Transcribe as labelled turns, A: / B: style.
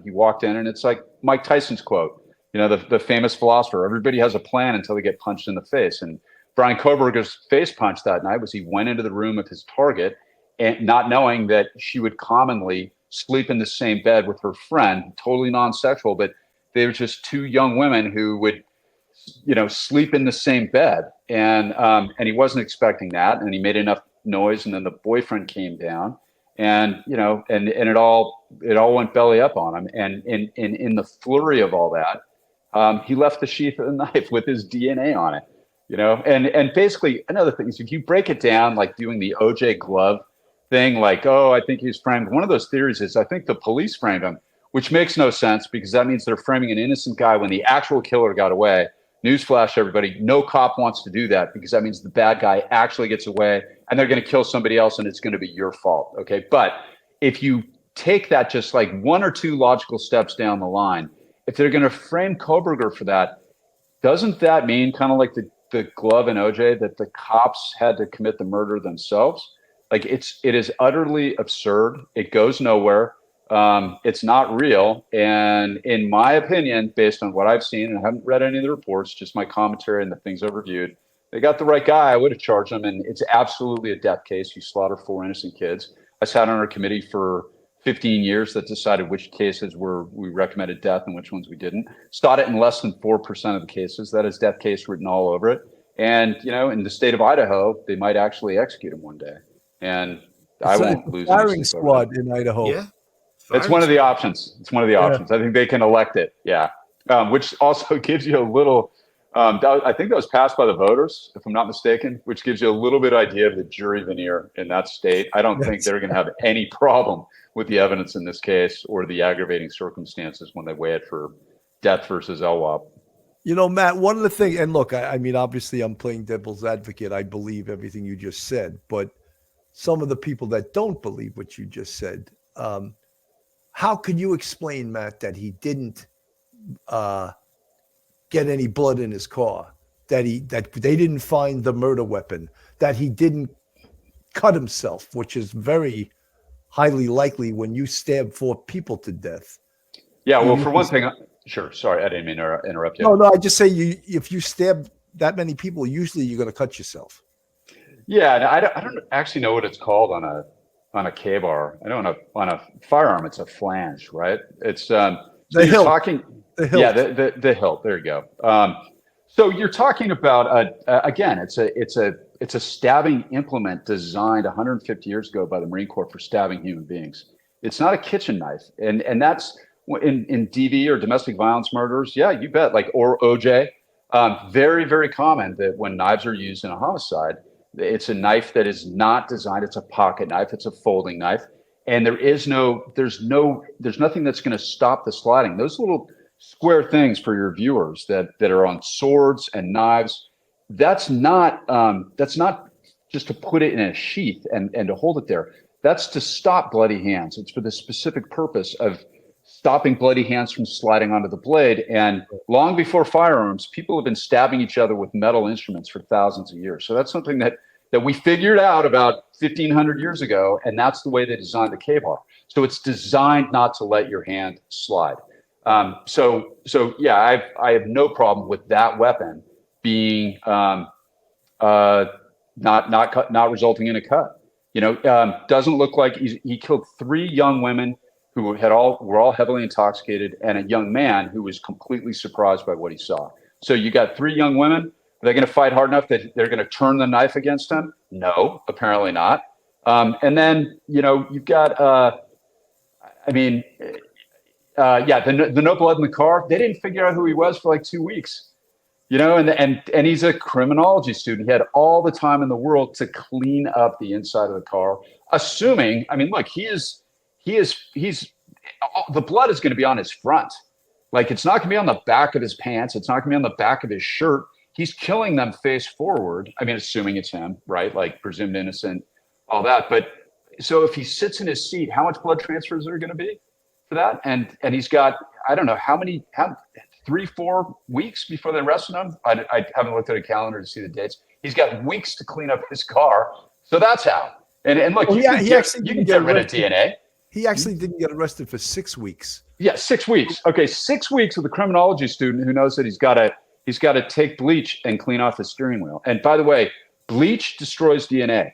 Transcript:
A: He walked in, and it's like Mike Tyson's quote, the famous philosopher, everybody has a plan until they get punched in the face. And Bryan Kohberger's face punch that night was he went into the room of his target and not knowing that she would commonly sleep in the same bed with her friend, totally non-sexual, but they were just two young women who would, sleep in the same bed. And he wasn't expecting that. And he made enough noise. And then the boyfriend came down, and it all went belly up on him. And in the flurry of all that, he left the sheath of the knife with his DNA on it, and basically another thing is if you break it down, like doing the OJ glove thing, like, oh, I think he's framed. One of those theories is I think the police framed him, which makes no sense because that means they're framing an innocent guy when the actual killer got away. Newsflash, everybody, no cop wants to do that because that means the bad guy actually gets away and they're going to kill somebody else and it's going to be your fault. Okay. But if you take that just like one or two logical steps down the line, if they're going to frame Kohberger for that, doesn't that mean kind of like the glove and OJ that the cops had to commit the murder themselves? Like it is utterly absurd. It goes nowhere. It's not real. And in my opinion, based on what I've seen, and I haven't read any of the reports, just my commentary and the things I've reviewed, they got the right guy. I would have charged him. And it's absolutely a death case. You slaughter 4 innocent kids. I sat on our committee for 15 years that decided which cases we recommended death and which ones we didn't. Sought it in less than 4% of the cases. That is death case written all over it. And, in the state of Idaho, they might actually execute him one day. And I won't lose.
B: Firing squad in Idaho.
C: Yeah.
A: It's one of the options. It's one of the options. I think they can elect it. Yeah. Which also gives you a little, I think that was passed by the voters, if I'm not mistaken, which gives you a little bit idea of the jury veneer in that state. I don't think they're going to have any problem with the evidence in this case or the aggravating circumstances when they weigh it for death versus LWOP.
B: Matt, one of the things, and look, I mean, obviously I'm playing devil's advocate. I believe everything you just said, but some of the people that don't believe what you just said, how can you explain, Matt, that he didn't get any blood in his car, that they didn't find the murder weapon, that he didn't cut himself, which is very highly likely when you stab 4 people to death?
A: Yeah, well, for one thing, sure. Sorry, I didn't mean to interrupt you.
B: No, I just say if you stab that many people, usually you're going to cut yourself.
A: Yeah, I don't actually know what it's called on a K-bar. I know on a firearm, it's a flange, right? It's
B: the hilt.
A: The hilt. Yeah, the hilt. There you go. So you're talking about again, it's a stabbing implement designed 150 years ago by the Marine Corps for stabbing human beings. It's not a kitchen knife, and that's in DV or domestic violence murders. Yeah, you bet. Like or OJ, very very common that when knives are used in a homicide. It's a knife that is not designed. It's a pocket knife. It's a folding knife, and there's nothing that's going to stop the sliding. Those little square things for your viewers that are on swords and knives. That's not just to put it in a sheath and to hold it there. That's to stop bloody hands. It's for the specific purpose of stopping bloody hands from sliding onto the blade. And long before firearms, people have been stabbing each other with metal instruments for thousands of years. So that's something that we figured out about 1,500 years ago, and that's the way they designed the K-bar. So it's designed not to let your hand slide. So yeah, I have no problem with that weapon being not resulting in a cut. Doesn't look like he killed 3 young women who were all heavily intoxicated, and a young man who was completely surprised by what he saw. So you got 3 young women. Are they going to fight hard enough that they're going to turn the knife against him? No, apparently not. And then, you've got, the no blood in the car. They didn't figure out who he was for like 2 weeks, and he's a criminology student. He had all the time in the world to clean up the inside of the car, assuming, look, he's the blood is going to be on his front. Like it's not going to be on the back of his pants. It's not going to be on the back of his shirt. He's killing them face forward. Assuming it's him, right? Like presumed innocent, all that. But so if he sits in his seat, how much blood transfers are going to be for that? And he's got, I don't know how 3-4 weeks before they arrested him. I haven't looked at a calendar to see the dates. He's got weeks to clean up his car. So that's how. And look, you can get rid of DNA.
B: He actually didn't get arrested for 6 weeks.
A: Yeah, 6 weeks. Okay, 6 weeks with a criminology student who knows that he's got to take bleach and clean off the steering wheel. And by the way, bleach destroys DNA.